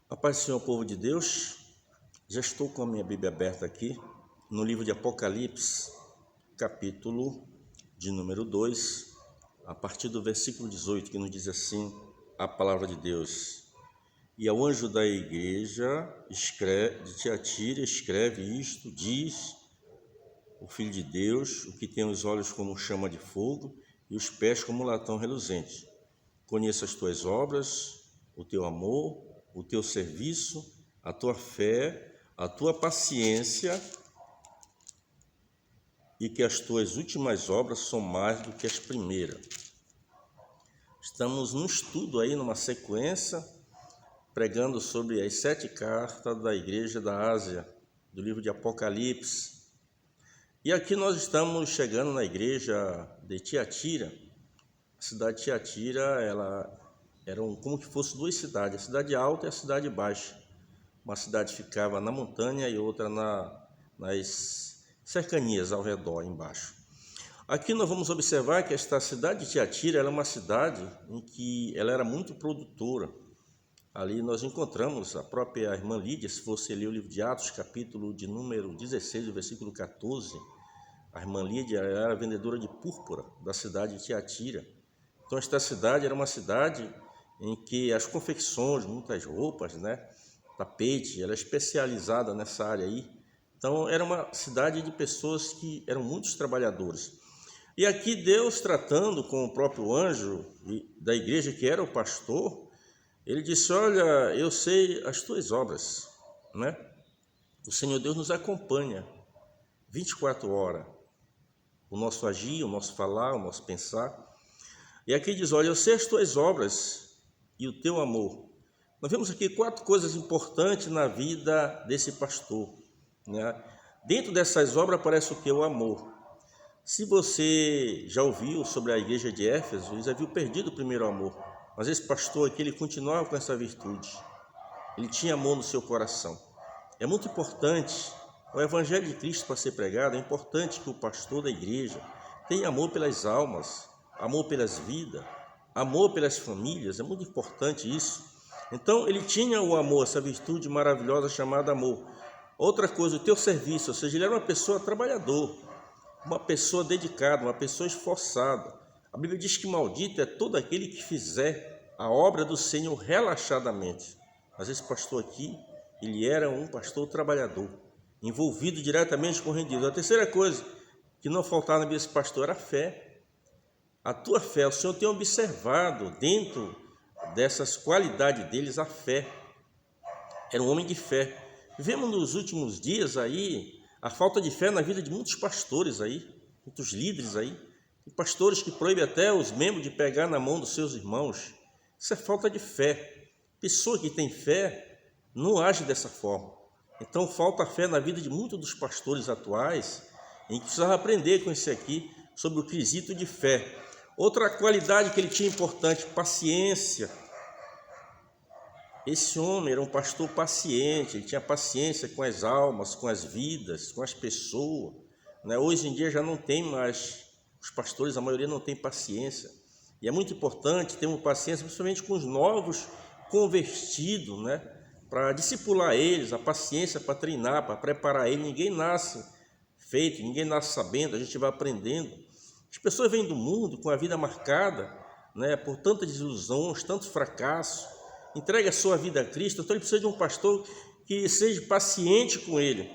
A paz do Senhor, povo de Deus. Já estou com a minha Bíblia aberta aqui no livro de Apocalipse, capítulo de número 2, a partir do versículo 18, que nos diz assim a palavra de Deus. E ao anjo da igreja de Tiatira escreve isto, diz o Filho de Deus, o que tem os olhos como chama de fogo e os pés como latão reluzente. Conheço as tuas obras, o teu amor, o teu serviço, a tua fé, a tua paciência, e que as tuas últimas obras são mais do que as primeiras. Estamos num estudo aí, numa sequência, pregando sobre as 7 cartas da igreja da Ásia, do livro de Apocalipse. E aqui nós estamos chegando na igreja de Tiatira. A cidade de Tiatira, ela eram como que fosse 2 cidades, a cidade alta e a cidade baixa. Uma cidade ficava na montanha e outra nas cercanias ao redor, embaixo. Aqui nós vamos observar que esta cidade de Tiatira era uma cidade em que ela era muito produtora. Ali nós encontramos a própria irmã Lídia, se você ler o livro de Atos, capítulo de número 16, versículo 14, a irmã Lídia era vendedora de púrpura da cidade de Tiatira. Então esta cidade era uma cidade em que as confecções, muitas roupas, tapete, ela é especializada nessa área aí. Então era uma cidade de pessoas que eram muitos trabalhadores. E aqui Deus, tratando com o próprio anjo da igreja, que era o pastor, ele disse: olha, eu sei as tuas obras, O Senhor Deus nos acompanha 24 horas, o nosso agir, o nosso falar, o nosso pensar. E aqui diz: olha, eu sei as tuas obras e o teu amor. Nós vemos aqui 4 coisas importantes na vida desse pastor, Dentro dessas obras aparece o que? O amor. Se você já ouviu sobre a igreja de Éfeso, eles haviam perdido o primeiro amor. Mas esse pastor aqui, ele continuava com essa virtude. Ele tinha amor no seu coração. É muito importante, o evangelho de Cristo para ser pregado, é importante que o pastor da igreja tenha amor pelas almas, amor pelas vidas, amor pelas famílias. É muito importante isso. Então ele tinha o amor, essa virtude maravilhosa chamada amor. Outra coisa, o teu serviço, ou seja, ele era uma pessoa trabalhadora, uma pessoa dedicada, uma pessoa esforçada. A Bíblia diz que maldito é todo aquele que fizer a obra do Senhor relaxadamente. Mas esse pastor aqui, ele era um pastor trabalhador, envolvido diretamente com o reino de Deus. A terceira coisa que não faltava na vida desse pastor era a fé. A tua fé, o Senhor tem observado dentro dessas qualidades deles a fé. Era um homem de fé. Vemos nos últimos dias aí a falta de fé na vida de muitos pastores aí, muitos líderes aí. Tem pastores que proíbem até os membros de pegar na mão dos seus irmãos. Isso é falta de fé. Pessoa que tem fé não age dessa forma. Então falta fé na vida de muitos dos pastores atuais, em que precisava aprender com esse aqui sobre o quesito de fé. Outra qualidade que ele tinha importante, paciência. Esse homem era um pastor paciente, ele tinha paciência com as almas, com as vidas, com as pessoas. Hoje em dia já não tem mais, os pastores, a maioria não tem paciência. E é muito importante termos paciência, principalmente com os novos convertidos, para discipular eles, a paciência para treinar, para preparar eles. Ninguém nasce feito, ninguém nasce sabendo, a gente vai aprendendo. As pessoas vêm do mundo com a vida marcada, por tantas desilusões, tanto fracasso. Entrega a sua vida a Cristo, então ele precisa de um pastor que seja paciente com ele.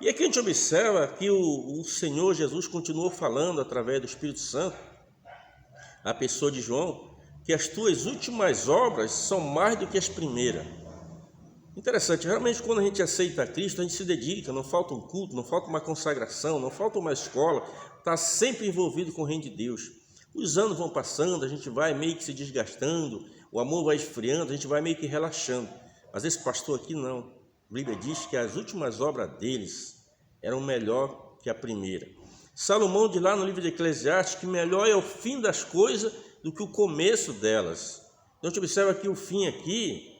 E aqui a gente observa que o Senhor Jesus continuou falando através do Espírito Santo, a pessoa de João, que as tuas últimas obras são mais do que as primeiras. Interessante, realmente quando a gente aceita a Cristo, a gente se dedica, não falta um culto, não falta uma consagração, não falta uma escola, está sempre envolvido com o reino de Deus. Os anos vão passando, a gente vai meio que se desgastando, o amor vai esfriando, a gente vai meio que relaxando. Mas esse pastor aqui não. A Bíblia diz que as últimas obras deles eram melhor que a primeira. Salomão diz lá no livro de Eclesiastes que melhor é o fim das coisas do que o começo delas. Então a gente observa que o fim aqui,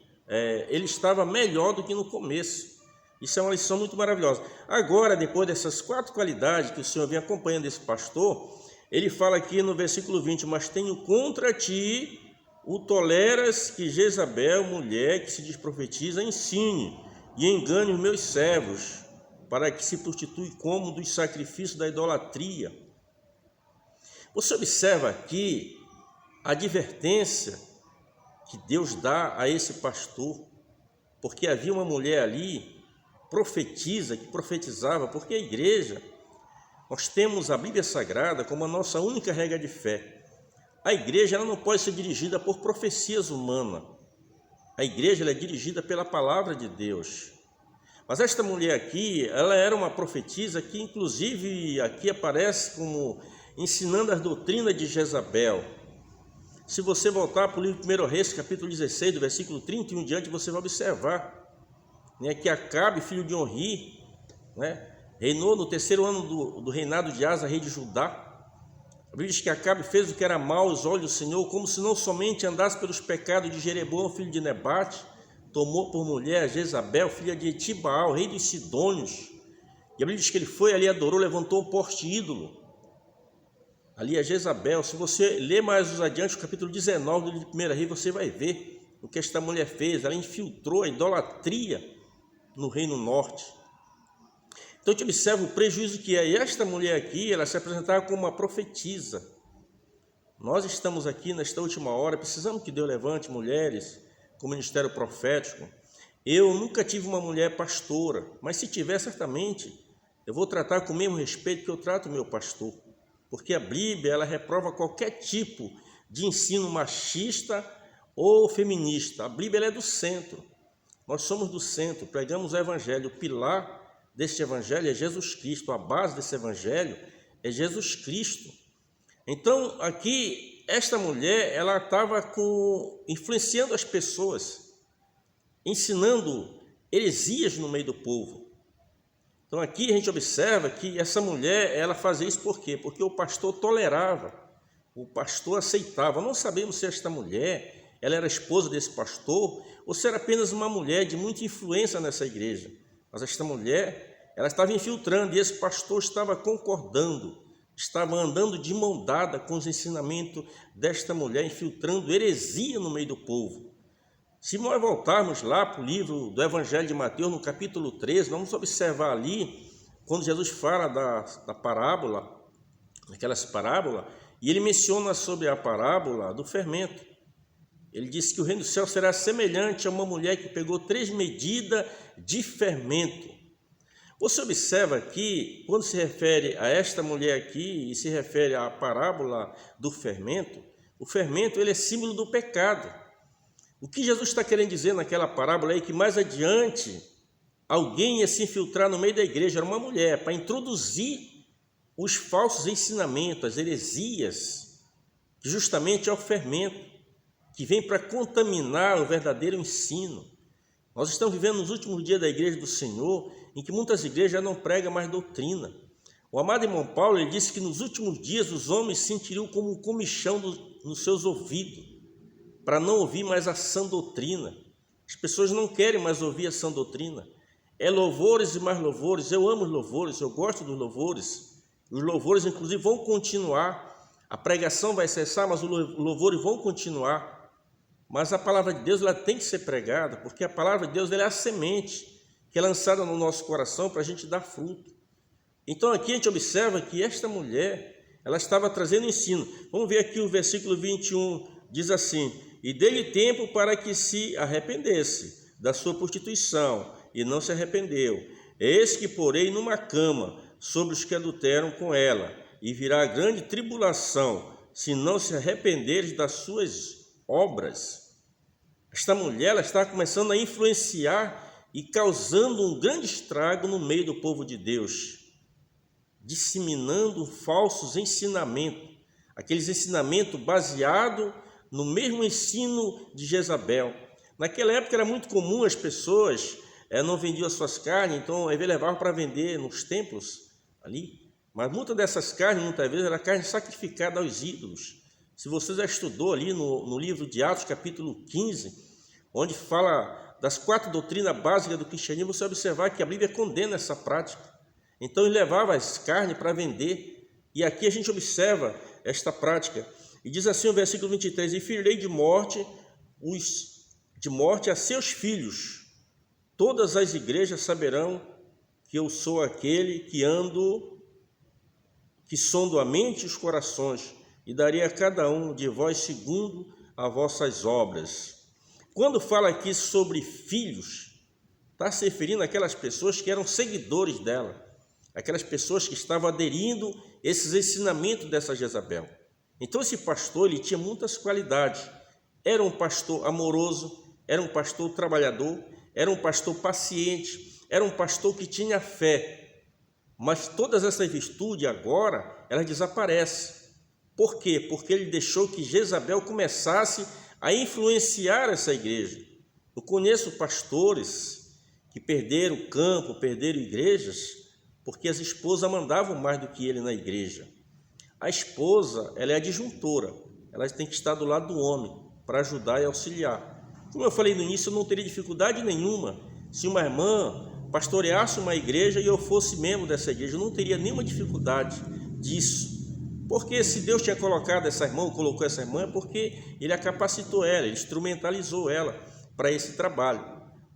ele estava melhor do que no começo. Isso é uma lição muito maravilhosa. Agora, depois dessas 4 qualidades que o Senhor vem acompanhando esse pastor, ele fala aqui no versículo 20, mas tenho contra ti o toleras que Jezabel, mulher que se diz profetiza, ensine e engane os meus servos, para que se prostitui como dos sacrifícios da idolatria. Você observa aqui a advertência que Deus dá a esse pastor, porque havia uma mulher ali, profetiza, que profetizava, porque a igreja, nós temos a Bíblia Sagrada como a nossa única regra de fé. A igreja ela não pode ser dirigida por profecias humanas. A igreja ela é dirigida pela palavra de Deus. Mas esta mulher aqui, ela era uma profetisa que inclusive aqui aparece como ensinando as doutrinas de Jezabel. Se você voltar para o livro de 1 Reis, capítulo 16, do versículo 31 em diante, você vai observar, né, que Acabe, filho de Onri, né, reinou no terceiro ano do reinado de Asa, rei de Judá. A Bíblia diz que Acabe fez o que era mal aos olhos do Senhor, como se não somente andasse pelos pecados de Jeroboão, filho de Nebate, tomou por mulher a Jezabel, filha de Etibaal, rei dos Sidônios. E a Bíblia diz que ele foi ali, adorou, levantou um poste ídolo. Ali é Jezabel. Se você ler mais adiante, o capítulo 19 do livro de 1 Reis, você vai ver o que esta mulher fez. Ela infiltrou a idolatria no reino norte. Então, te observa o prejuízo que é. E esta mulher aqui, ela se apresentava como uma profetisa. Nós estamos aqui nesta última hora, precisamos que Deus levante mulheres com o ministério profético. Eu nunca tive uma mulher pastora, mas se tiver, certamente, eu vou tratar com o mesmo respeito que eu trato o meu pastor. Porque a Bíblia ela reprova qualquer tipo de ensino machista ou feminista. A Bíblia ela é do centro. Nós somos do centro, pregamos o Evangelho. O pilar deste Evangelho é Jesus Cristo. A base desse Evangelho é Jesus Cristo. Então, aqui, esta mulher ela estava influenciando as pessoas, ensinando heresias no meio do povo. Então aqui a gente observa que essa mulher, ela fazia isso por quê? Porque o pastor tolerava, o pastor aceitava. Não sabemos se esta mulher, ela era esposa desse pastor, ou se era apenas uma mulher de muita influência nessa igreja. Mas esta mulher, ela estava infiltrando e esse pastor estava concordando, estava andando de mão dada com os ensinamentos desta mulher, infiltrando heresia no meio do povo. Se nós voltarmos lá para o livro do Evangelho de Mateus, no capítulo 13, vamos observar ali, quando Jesus fala da parábola, daquelas parábolas, e ele menciona sobre a parábola do fermento. Ele disse que o reino do céu será semelhante a uma mulher que pegou 3 medidas de fermento. Você observa aqui, quando se refere a esta mulher aqui, e se refere à parábola do fermento, o fermento ele é símbolo do pecado. O que Jesus está querendo dizer naquela parábola é que mais adiante alguém ia se infiltrar no meio da igreja, era uma mulher, para introduzir os falsos ensinamentos, as heresias, que justamente é o fermento, que vem para contaminar o verdadeiro ensino. Nós estamos vivendo nos últimos dias da igreja do Senhor, em que muitas igrejas já não pregam mais doutrina. O amado irmão Paulo ele disse que nos últimos dias os homens sentiriam como um comichão nos seus ouvidos, para não ouvir mais a sã doutrina. As pessoas não querem mais ouvir a sã doutrina. É louvores e mais louvores. Eu amo os louvores, eu gosto dos louvores. Os louvores, inclusive, vão continuar. A pregação vai cessar, mas os louvores vão continuar. Mas a palavra de Deus ela tem que ser pregada, porque a palavra de Deus ela é a semente que é lançada no nosso coração para a gente dar fruto. Então aqui a gente observa que esta mulher, ela estava trazendo ensino. Vamos ver aqui o versículo 21, diz assim: e dê-lhe tempo para que se arrependesse da sua prostituição, e não se arrependeu. Eis que porei numa cama sobre os que adulteram com ela, e virá grande tribulação, se não se arrependeres das suas obras. Esta mulher ela está começando a influenciar e causando um grande estrago no meio do povo de Deus, disseminando falsos ensinamentos, aqueles ensinamentos baseados no mesmo ensino de Jezabel. Naquela época era muito comum as pessoas não vendiam as suas carnes, então às vezes levavam para vender nos templos ali. Mas muitas dessas carnes, muitas vezes, era carne sacrificada aos ídolos. Se você já estudou ali no livro de Atos, capítulo 15, onde fala das 4 doutrinas básicas do cristianismo, você vai observar que a Bíblia condena essa prática. Então, ele levava as carnes para vender. E aqui a gente observa esta prática. E diz assim o versículo 23, e ferirei de morte a seus filhos. Todas as igrejas saberão que eu sou aquele que sondo a mente e os corações, e darei a cada um de vós segundo as vossas obras. Quando fala aqui sobre filhos, está se referindo àquelas pessoas que eram seguidores dela, aquelas pessoas que estavam aderindo a esses ensinamentos dessa Jezabel. Então esse pastor, ele tinha muitas qualidades. Era um pastor amoroso, era um pastor trabalhador, era um pastor paciente, era um pastor que tinha fé. Mas todas essas virtudes agora, elas desaparecem. Por quê? Porque ele deixou que Jezabel começasse a influenciar essa igreja. Eu conheço pastores que perderam campo, perderam igrejas, porque as esposas mandavam mais do que ele na igreja. A esposa, ela é a adjuntora, ela tem que estar do lado do homem para ajudar e auxiliar. Como eu falei no início, eu não teria dificuldade nenhuma se uma irmã pastoreasse uma igreja e eu fosse membro dessa igreja, eu não teria nenhuma dificuldade disso. Porque se Deus tinha colocado essa irmã, ou colocou essa irmã, é porque Ele a capacitou ela, Ele instrumentalizou ela para esse trabalho.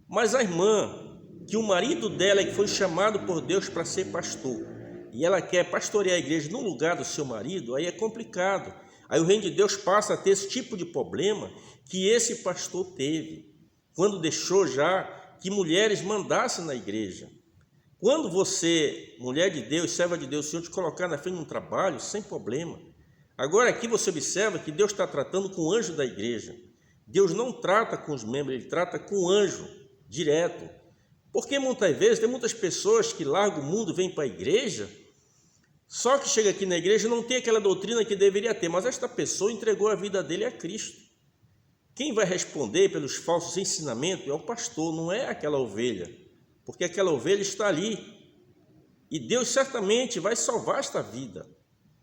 Mas a irmã, que o marido dela que foi chamado por Deus para ser pastor, e ela quer pastorear a igreja no lugar do seu marido, aí é complicado. Aí o reino de Deus passa a ter esse tipo de problema que esse pastor teve, quando deixou já que mulheres mandassem na igreja. Quando você, mulher de Deus, serva de Deus, o Senhor te colocar na frente de um trabalho, sem problema. Agora aqui você observa que Deus está tratando com o anjo da igreja. Deus não trata com os membros, Ele trata com o anjo, direto. Porque muitas vezes tem muitas pessoas que largam o mundo, vêm para a igreja, só que chega aqui na igreja e não tem aquela doutrina que deveria ter, mas esta pessoa entregou a vida dele a Cristo. Quem vai responder pelos falsos ensinamentos é o pastor, não é aquela ovelha, porque aquela ovelha está ali, e Deus certamente vai salvar esta vida,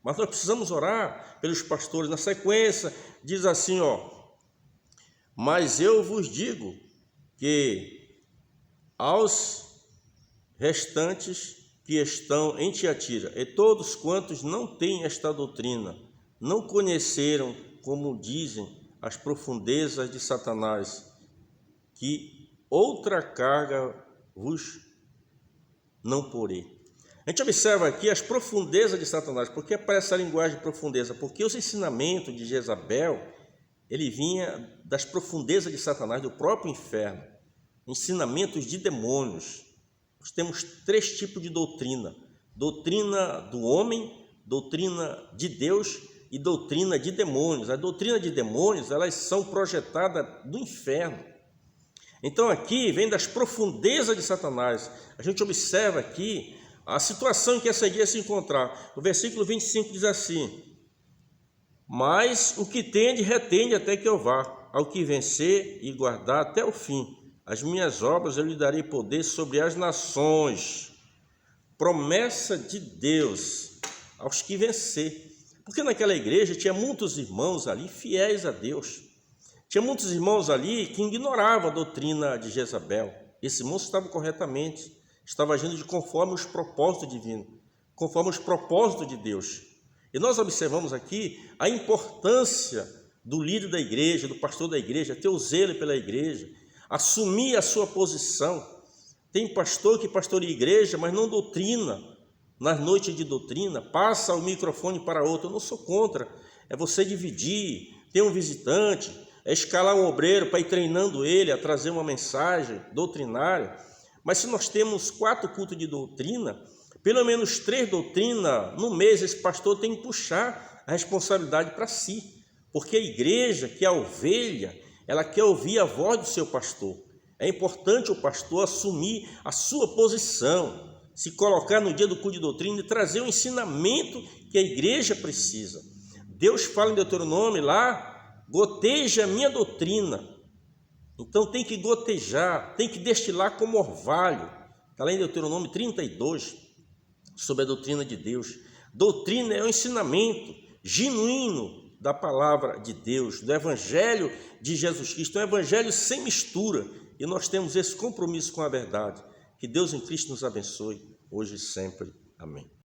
mas nós precisamos orar pelos pastores. Na sequência, diz assim, mas eu vos digo que aos restantes que estão em Tiatira, e todos quantos não têm esta doutrina, não conheceram, como dizem, as profundezas de Satanás, que outra carga vos não porei. A gente observa aqui as profundezas de Satanás. Por que aparece essa linguagem de profundeza? Porque os ensinamentos de Jezabel, ele vinha das profundezas de Satanás, do próprio inferno. Ensinamentos de demônios. Nós temos 3 tipos de doutrina: doutrina do homem, doutrina de Deus e doutrina de demônios. A doutrina de demônios, elas são projetadas do inferno. Então aqui vem das profundezas de Satanás. A gente observa aqui a situação em que essa igreja se encontrar. O versículo 25 diz assim: mas o que tende, retende até que eu vá. Ao que vencer e guardar até o fim, as minhas obras eu lhe darei poder sobre as nações. Promessa de Deus aos que vencer. Porque naquela igreja tinha muitos irmãos ali fiéis a Deus. Tinha muitos irmãos ali que ignoravam a doutrina de Jezabel. Esse irmão estava corretamente, estava agindo de conforme os propósitos divinos, conforme os propósitos de Deus. E nós observamos aqui a importância do líder da igreja, do pastor da igreja, ter o zelo pela igreja, assumir a sua posição. Tem pastor que pastoreia a igreja, mas não doutrina. Nas noites de doutrina, passa o microfone para outro. Eu não sou contra, é você dividir, ter um visitante, é escalar um obreiro para ir treinando ele a trazer uma mensagem doutrinária. Mas se nós temos 4 cultos de doutrina, pelo menos 3 doutrinas no mês, esse pastor tem que puxar a responsabilidade para si, porque a igreja, que é a ovelha, ela quer ouvir a voz do seu pastor. É importante o pastor assumir a sua posição, se colocar no dia do culto de doutrina e trazer o ensinamento que a igreja precisa. Deus fala em Deuteronômio lá, goteja a minha doutrina. Então tem que gotejar, tem que destilar como orvalho. Está lá em Deuteronômio 32, sobre a doutrina de Deus. Doutrina é o ensinamento genuíno da palavra de Deus, do evangelho de Jesus Cristo, um evangelho sem mistura. E nós temos esse compromisso com a verdade. Que Deus em Cristo nos abençoe, hoje e sempre. Amém.